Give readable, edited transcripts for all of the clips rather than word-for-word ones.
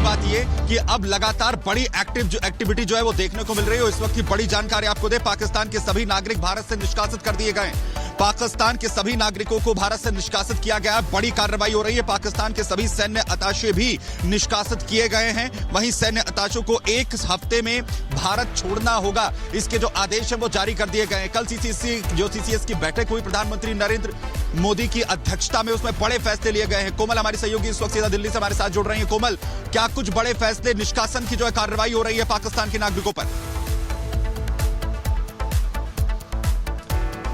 बात ये कि अब लगातार बड़ी एक्टिविटी जो है वो देखने को मिल रही है। इस वक्त की बड़ी जानकारी आपको दे, पाकिस्तान के सभी नागरिक भारत से निष्कासित कर दिए गए। पाकिस्तान के सभी नागरिकों को भारत से निष्कासित किया गया है। बड़ी कार्रवाई हो रही है। पाकिस्तान के सभी सैन्य अताशे भी निष्कासित किए गए हैं। वहीं सैन्य अताशों को एक हफ्ते में भारत छोड़ना होगा, इसके जो आदेश हैं वो जारी कर दिए गए हैं। कल सीसीएस की बैठक हुई प्रधानमंत्री नरेंद्र मोदी की अध्यक्षता में, उसमें बड़े फैसले लिए गए हैं। कोमल हमारी सहयोगी इस वक्त सीधा दिल्ली से हमारे साथ जुड़ रही है। कोमल, क्या कुछ बड़े फैसले, निष्कासन की जो है कार्रवाई हो रही है पाकिस्तान के नागरिकों पर?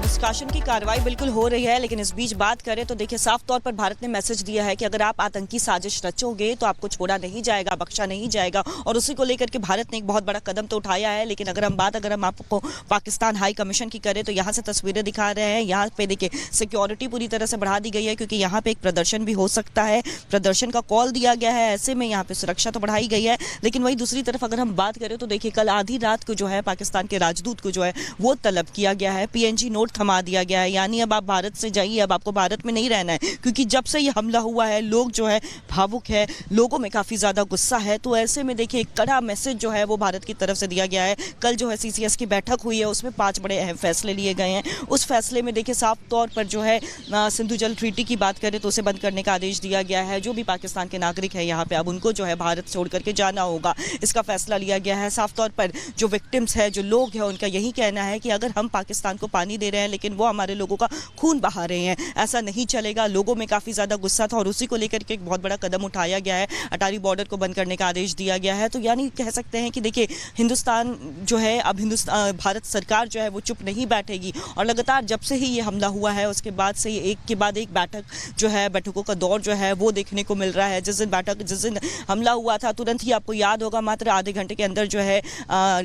निष्कासन की कार्रवाई बिल्कुल हो रही है, लेकिन इस बीच बात करें तो देखिए साफ तौर पर भारत ने मैसेज दिया है कि अगर आप आतंकी साजिश रचोगे तो आपको छोड़ा नहीं जाएगा, बख्शा नहीं जाएगा। और उसी को लेकर के भारत ने एक बहुत बड़ा कदम तो उठाया है। लेकिन अगर हम आपको पाकिस्तान हाई कमीशन की करें तो यहाँ से तस्वीरें दिखा रहे हैं। यहाँ पे देखिए सिक्योरिटी पूरी तरह से बढ़ा दी गई है, क्योंकि यहाँ पे एक प्रदर्शन भी हो सकता है। प्रदर्शन का कॉल दिया गया है, ऐसे में यहाँ पे सुरक्षा तो बढ़ाई गई है। लेकिन वही दूसरी तरफ अगर हम बात करें तो देखिए कल आधी रात को जो है पाकिस्तान के राजदूत को जो है वो तलब किया गया है, PNG नोट थमा दिया गया है। यानी अब आप भारत से जाइए, अब आपको भारत में नहीं रहना है, क्योंकि जब से ये हमला हुआ है लोग जो है भावुक है, लोगों में काफी ज्यादा गुस्सा है। तो ऐसे में देखिए एक कड़ा मैसेज जो है वो भारत की तरफ से दिया गया है। कल जो है CCS की बैठक हुई है, उसमें 5 बड़े अहम फैसले लिए गए हैं। उस फैसले में देखिए साफ तौर पर जो है सिंधु जल ट्रीटी की बात करें तो उसे बंद करने का आदेश दिया गया है। जो भी पाकिस्तान के नागरिक है यहाँ पे अब उनको जो है भारत छोड़ करके जाना होगा, इसका फैसला लिया गया है। साफ तौर पर जो विक्टिम्स है, जो लोग हैं, उनका यही कहना है कि अगर हम पाकिस्तान को पानी दे रहे हैं लेकिन वो हमारे लोगों का खून बहा रहे हैं, ऐसा नहीं चलेगा। लोगों में काफी ज्यादा गुस्सा था और उसी को लेकर के एक बहुत बड़ा कदम उठाया गया है। अटारी बॉर्डर को बंद करने का आदेश दिया गया है। तो यानी कह सकते हैं कि देखिए हिंदुस्तान जो है अब भारत सरकार जो है वो चुप नहीं बैठेगी। और लगातार जब से ही ये हमला हुआ है उसके बाद से एक के बाद एक बैठकों का दौर जो है वो देखने को मिल रहा है। जिस दिन हमला हुआ था तुरंत ही आपको याद होगा मात्र आधे घंटे के अंदर जो है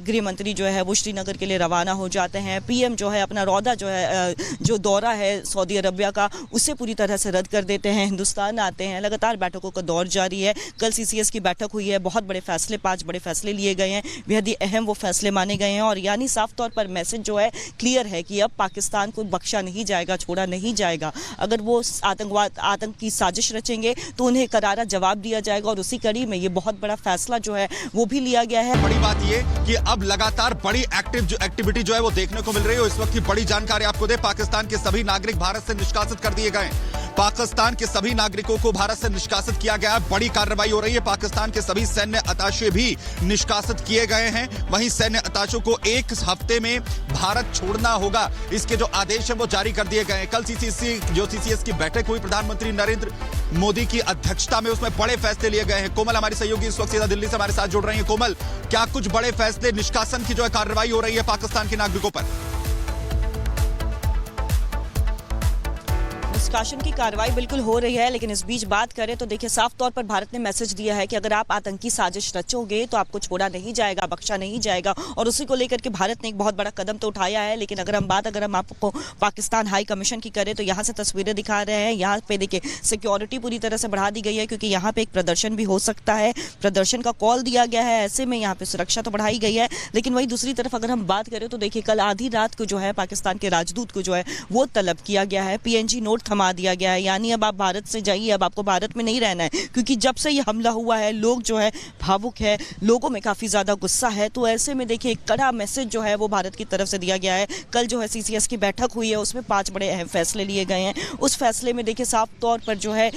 गृह मंत्री जो है वो श्रीनगर के लिए रवाना हो जाते हैं। PM जो है अपना रौदा जो है जो दौरा है सऊदी अरबिया का, उसे पूरी तरह से रद्द कर देते हैं, हिंदुस्तान आते हैं। लगातार बैठकों का दौर जारी है। कल CCS की बैठक हुई है, बहुत बड़े फैसले, 5 बड़े फैसले लिए गए हैं, बेहद ही अहम वो फैसले माने गए हैं। और यानी साफ तौर पर मैसेज जो है क्लियर है कि अब पाकिस्तान को बख्शा नहीं जाएगा, छोड़ा नहीं जाएगा। अगर वो आतंक की साजिश रचेंगे तो उन्हें करारा जवाब दिया जाएगा। और उसी कड़ी में ये बहुत बड़ा फैसला जो है वो भी लिया गया है। बड़ी बात ये कि अब लगातार बड़ी एक्टिविटी जो है वो देखने को मिल रही है। इस वक्त की बड़ी जानकारी आपको दे, पाकिस्तान के सभी नागरिक भारत से निष्कासित कर दिए गए। पाकिस्तान के सभी नागरिकों को भारत से निष्कासित किया गया है। बड़ी कार्रवाई हो रही है। पाकिस्तान के सभी सैन्य अताशे भी निष्कासित किए गए हैं। वहीं सैन्य अताशों को एक हफ्ते में भारत छोड़ना होगा, इसके जो आदेश हैं वो जारी कर दिए गए हैं। कल CCS की बैठक हुई प्रधानमंत्री नरेंद्र मोदी की अध्यक्षता में, उसमें बड़े फैसले लिए गए हैं। कोमल हमारी सहयोगी इस वक्त सीधा दिल्ली से हमारे साथ जुड़ रही है। कोमल, क्या कुछ बड़े फैसले, निष्कासन की जो है कार्रवाई हो रही है पाकिस्तान के नागरिकों पर? निष्कासन की कार्रवाई बिल्कुल हो रही है, लेकिन इस बीच बात करें तो देखिए साफ तौर पर भारत ने मैसेज दिया है कि अगर आप आतंकी साजिश रचोगे तो आपको छोड़ा नहीं जाएगा, बख्शा नहीं जाएगा। और उसी को लेकर के भारत ने एक बहुत बड़ा कदम तो उठाया है। लेकिन अगर हम आपको पाकिस्तान हाई कमीशन की करें तो यहाँ से तस्वीरें दिखा रहे हैं। यहाँ पे देखिए सिक्योरिटी पूरी तरह से बढ़ा दी गई है, क्योंकि यहाँ पे एक प्रदर्शन भी हो सकता है। प्रदर्शन का कॉल दिया गया है, ऐसे में यहाँ पे सुरक्षा तो बढ़ाई गई है। लेकिन वही दूसरी तरफ अगर हम बात करें तो देखिए कल आधी रात को जो है पाकिस्तान के राजदूत को जो है वो तलब किया गया है, PNG नोट थमा दिया गया है। यानी अब आप भारत से जाइए, अब आपको भारत में नहीं रहना है, क्योंकि जब से ये हमला हुआ है लोग जो है भावुक है, लोगों में काफी ज्यादा गुस्सा है। तो ऐसे में देखिए एक कड़ा मैसेज जो है वो भारत की तरफ से दिया गया है। कल जो है CCS की बैठक हुई है, उसमें 5 बड़े अहम फैसले लिए गए हैं। उस फैसले में देखिए साफ तौर पर जो है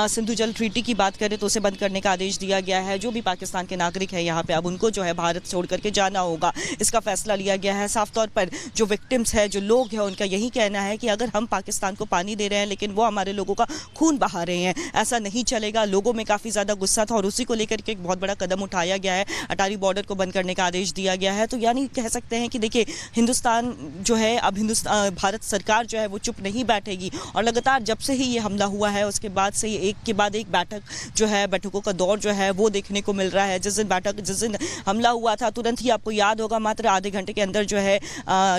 सिंधु जल ट्रीटी की बात करें तो उसे बंद करने का आदेश दिया गया है। जो भी पाकिस्तान के नागरिक है यहाँ पे अब उनको जो है भारत छोड़ करके जाना होगा, इसका फैसला लिया गया है। साफ तौर पर जो विक्टिम्स है, जो लोग हैं, उनका यही कहना है कि अगर हम पाकिस्तान को पानी दे रहे हैं लेकिन वो हमारे लोगों का खून बहा रहे हैं, ऐसा नहीं चलेगा। लोगों में काफी ज्यादा गुस्सा था और उसी को लेकर के एक बहुत बड़ा कदम उठाया गया है। अटारी बॉर्डर को बंद करने का आदेश दिया गया है। तो यानी कह सकते हैं कि देखिए हिंदुस्तान जो है अब भारत सरकार जो है वो चुप नहीं बैठेगी। और लगातार जब से ही ये हमला हुआ है उसके बाद से एक के बाद एक बैठकों का दौर जो है वो देखने को मिल रहा है। जिस दिन हमला हुआ था तुरंत ही आपको याद होगा मात्र आधे घंटे के अंदर जो है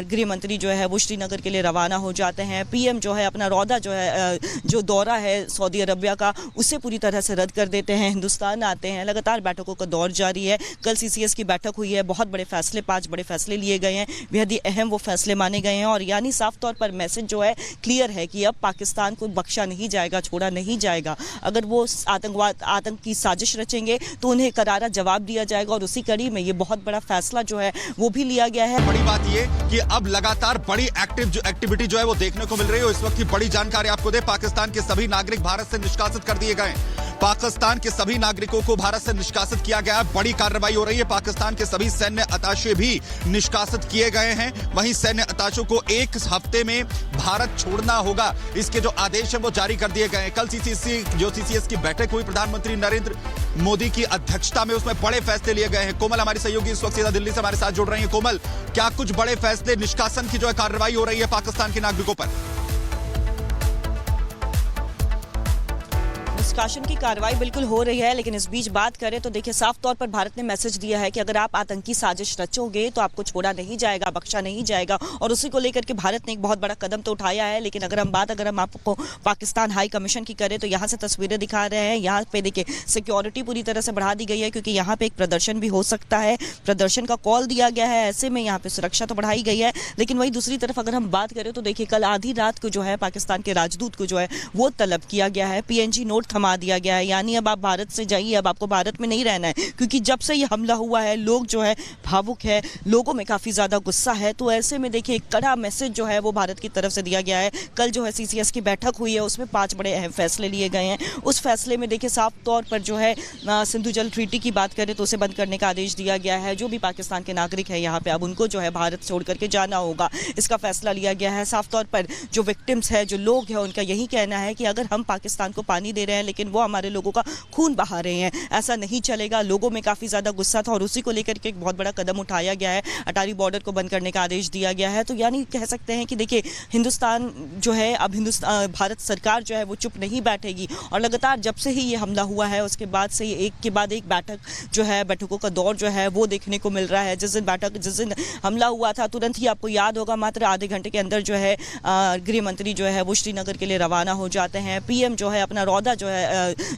गृह मंत्री जो है वो श्रीनगर के लिए रवाना हो जाते हैं। PM जो है अपना रौदा जो है जो दौरा है सऊदी अरबिया का, उससे पूरी तरह से रद्द कर देते हैं, हिंदुस्तान आते हैं। लगातार बैठकों का दौर जारी है। कल सीसीएस की बैठक हुई है, बहुत बड़े फैसले, 5 बड़े फैसले लिए गए हैं, बेहद ही अहम वो फैसले माने गए हैं और यानी साफ तौर पर मैसेज जो है क्लियर है कि अब पाकिस्तान को बख्शा नहीं जाएगा, छोड़ा नहीं जाएगा। अगर वो आतंक की साजिश रचेंगे तो उन्हें करारा जवाब दिया जाएगा और उसी कड़ी में ये बहुत बड़ा फैसला जो है वो भी लिया गया है। बड़ी बात ये कि अब लगातार बड़ी एक्टिविटी जो है वो देखने को मिल रही है। इस वक्त की बड़ी जानकारी आपको दे, पाकिस्तान के सभी नागरिक भारत से निष्कासित कर दिए गए। पाकिस्तान के सभी नागरिकों को भारत से निष्कासित किया गया है। बड़ी कार्रवाई हो रही है। पाकिस्तान के सभी सैन्य अताशे भी निष्कासित किए गए हैं। वहीं सैन्य अताशों को 1 हफ्ते में भारत छोड़ना होगा, इसके जो आदेश है वो जारी कर दिए गए हैं। कल सीसीएस की बैठक हुई प्रधानमंत्री नरेंद्र मोदी की अध्यक्षता में, उसमें बड़े फैसले लिए गए हैं। कोमल हमारी सहयोगी इस वक्त सीधा दिल्ली से हमारे साथ जुड़ रही है। कोमल, क्या कुछ बड़े फैसले, निष्कासन की जो है कार्रवाई हो रही है पाकिस्तान के नागरिकों पर? निष्कासन की कार्रवाई बिल्कुल हो रही है, लेकिन इस बीच बात करें तो देखिए साफ तौर पर भारत ने मैसेज दिया है कि अगर आप आतंकी साजिश रचोगे तो आपको छोड़ा नहीं जाएगा, बख्शा नहीं जाएगा और उसी को लेकर के भारत ने एक बहुत बड़ा कदम तो उठाया है। लेकिन अगर हम आपको पाकिस्तान हाई कमीशन की करें तो यहाँ से तस्वीरें दिखा रहे हैं। यहाँ पे देखिए सिक्योरिटी पूरी तरह से बढ़ा दी गई है क्योंकि यहाँ पे एक प्रदर्शन भी हो सकता है, प्रदर्शन का कॉल दिया गया है। ऐसे में यहाँ पे सुरक्षा तो बढ़ाई गई है। लेकिन वही दूसरी तरफ अगर हम बात करें तो देखिए कल आधी रात को जो है पाकिस्तान के राजदूत को जो है वो तलब किया गया है, PNG नोट थमा दिया गया है, यानी अब आप भारत से जाइए, अब आपको भारत में नहीं रहना है। क्योंकि जब से ये हमला हुआ है लोग जो है भावुक है, लोगों में काफी ज्यादा गुस्सा है। तो ऐसे में देखिए एक कड़ा मैसेज जो है वो भारत की तरफ से दिया गया है। कल जो है सीसीएस की बैठक हुई है, उसमें 5 बड़े अहम फैसले लिए गए हैं। उस फैसले में देखिए साफ तौर पर जो है सिंधु जल ट्रीटी की बात करें तो उसे बंद करने का आदेश दिया गया है। जो भी पाकिस्तान के नागरिक है यहाँ पे अब उनको जो है भारत छोड़ करके जाना होगा, इसका फैसला लिया गया है। साफ तौर पर जो विक्टिम्स है, जो लोग हैं, उनका यही कहना है कि अगर हम पाकिस्तान को पानी दे रहे हैं लेकिन वो हमारे लोगों का खून बहा रहे हैं, ऐसा नहीं चलेगा। लोगों में काफी ज्यादा गुस्सा था और उसी को लेकर के एक बहुत बड़ा कदम उठाया गया है। अटारी बॉर्डर को बंद करने का आदेश दिया गया है। तो यानी कह सकते हैं कि देखिए हिंदुस्तान जो है अब भारत सरकार जो है वो चुप नहीं बैठेगी और लगातार जब से ही ये हमला हुआ है उसके बाद से एक के बाद एक बैठकों का दौर जो है वो देखने को मिल रहा है। जिस दिन हमला हुआ था तुरंत ही आपको याद होगा मात्र आधे घंटे के अंदर जो है गृह मंत्री जो है वो श्रीनगर के लिए रवाना हो जाते हैं। PM जो है अपना रौदा जो है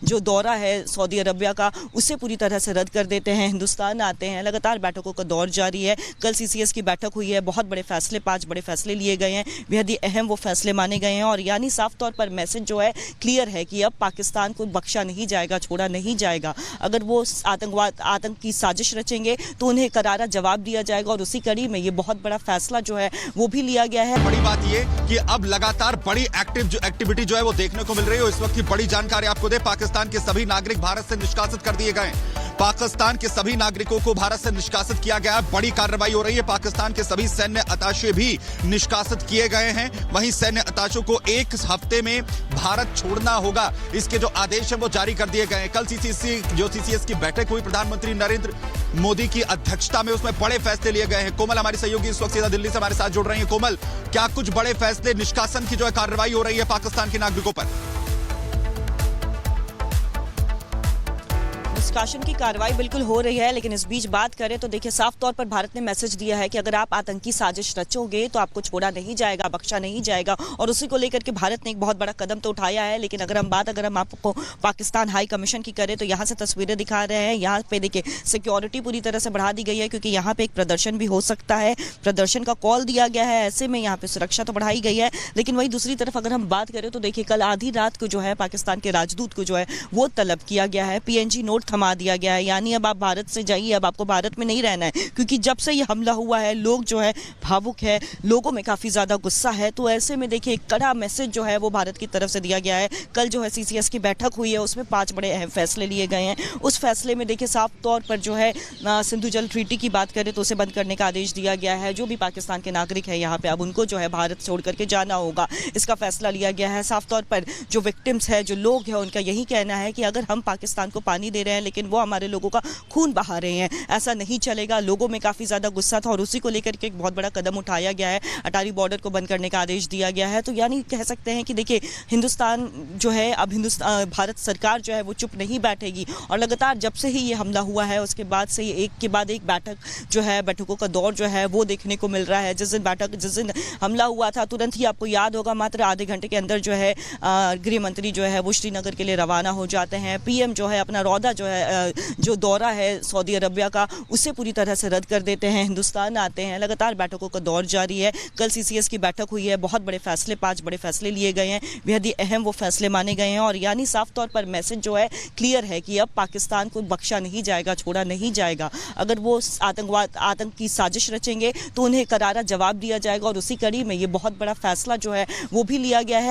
जो दौरा है सऊदी अरबिया का, उससे पूरी तरह से रद्द कर देते हैं, हिंदुस्तान आते हैं। लगातार बैठकों का दौर जारी है। कल सीसीएस की बैठक हुई है, बहुत बड़े फैसले, 5 बड़े फैसले लिए गए हैं, बेहद ही अहम वो फैसले माने गए हैं और यानी साफ तौर पर मैसेज जो है क्लियर है कि अब पाकिस्तान को बख्शा नहीं जाएगा, छोड़ा नहीं जाएगा। अगर वो आतंक की साजिश रचेंगे तो उन्हें करारा जवाब दिया जाएगा और उसी कड़ी में ये बहुत बड़ा फैसला जो है वो भी लिया गया है। बड़ी बात ये कि अब लगातार बड़ी एक्टिविटी जो है वो देखने को मिल रही है। इस वक्त की बड़ी जानकारी आपको दे, पाकिस्तान के सभी नागरिक भारत से निष्कासित कर दिए गए। पाकिस्तान के सभी नागरिकों को भारत से निष्कासित किया गया है। बड़ी कार्रवाई हो रही है। पाकिस्तान के सभी सैन्य अताशे भी निष्कासित किए गए हैं। वहीं सैन्य अताशों को 1 हफ्ते में भारत छोड़ना होगा, इसके जो आदेश है वो जारी कर दिए गए हैं। कल सीसीएस की बैठक हुई प्रधानमंत्री नरेंद्र मोदी की अध्यक्षता में, उसमें बड़े फैसले लिए गए हैं। कोमल हमारी सहयोगी इस वक्त सीधा दिल्ली से हमारे साथ जुड़ रही है। कोमल, क्या कुछ बड़े फैसले, निष्कासन की जो है कार्रवाई हो रही है पाकिस्तान के नागरिकों पर? निष्कासन की कार्रवाई बिल्कुल हो रही है, लेकिन इस बीच बात करें तो देखिए साफ तौर पर भारत ने मैसेज दिया है कि अगर आप आतंकी साजिश रचोगे तो आपको छोड़ा नहीं जाएगा, बख्शा नहीं जाएगा और उसी को लेकर के भारत ने एक बहुत बड़ा कदम तो उठाया है। लेकिन अगर हम आपको पाकिस्तान हाई कमीशन की करें तो यहाँ से तस्वीरें दिखा रहे हैं। यहाँ पे देखिए सिक्योरिटी पूरी तरह से बढ़ा दी गई है क्योंकि यहाँ पे एक प्रदर्शन भी हो सकता है, प्रदर्शन का कॉल दिया गया है। ऐसे में यहाँ पे सुरक्षा तो बढ़ाई गई है। लेकिन वही दूसरी तरफ अगर हम बात करें तो देखिए कल आधी रात को जो है पाकिस्तान के राजदूत को जो है वो तलब किया गया है, PNG नोट थमा दिया गया है, यानी अब आप भारत से जाइए, अब आपको भारत में नहीं रहना है। क्योंकि जब से ये हमला हुआ है लोग जो है भावुक है, लोगों में काफी ज्यादा गुस्सा है। तो ऐसे में देखिए एक कड़ा मैसेज जो है वो भारत की तरफ से दिया गया है। कल जो है सीसीएस की बैठक हुई है, उसमें 5 बड़े अहम फैसले लिए गए हैं। उस फैसले में देखिए साफ तौर पर जो है सिंधु जल ट्रीटी की बात करें तो उसे बंद करने का आदेश दिया गया है। जो भी पाकिस्तान के नागरिक है यहाँ पे अब उनको जो है भारत छोड़ करके जाना होगा, इसका फैसला लिया गया है। साफ तौर पर जो विक्टिम्स है, जो लोग हैं, उनका यही कहना है कि अगर हम पाकिस्तान को पानी दे रहे हैं लेकिन वो हमारे लोगों का खून बहा रहे हैं। ऐसा नहीं चलेगा। लोगों में काफ़ी ज़्यादा गुस्सा था और उसी को लेकर के एक बहुत बड़ा कदम उठाया गया है। अटारी बॉर्डर को बंद करने का आदेश दिया गया है। तो यानी कह सकते हैं कि देखिए, हिंदुस्तान जो है, अब भारत सरकार जो है वो चुप नहीं बैठेगी और लगातार जब से ही ये हमला हुआ है उसके बाद से एक के बाद एक बैठकों का दौर जो है वो देखने को मिल रहा है। जिस दिन हमला हुआ था तुरंत ही आपको याद होगा मात्र आधे घंटे के अंदर जो है गृह मंत्री जो है वो श्रीनगर के लिए रवाना हो जाते हैं। पीएम जो है अपना रौदा जो दौरा है सऊदी अरबिया का उसे पूरी तरह से रद्द कर देते हैं, हिंदुस्तान आते हैं। लगातार बैठकों का दौर जारी है। कल सीसीएस की बैठक हुई है, बहुत बड़े फैसले, 5 बड़े फैसले लिए गए हैं, बेहद ही अहम वो फैसले माने गए हैं और यानी साफ तौर पर मैसेज जो है क्लियर है कि अब पाकिस्तान को बख्शा नहीं जाएगा, छोड़ा नहीं जाएगा। अगर वो आतंक की साजिश रचेंगे तो उन्हें करारा जवाब दिया जाएगा और उसी कड़ी में ये बहुत बड़ा फैसला जो है वो भी लिया गया है।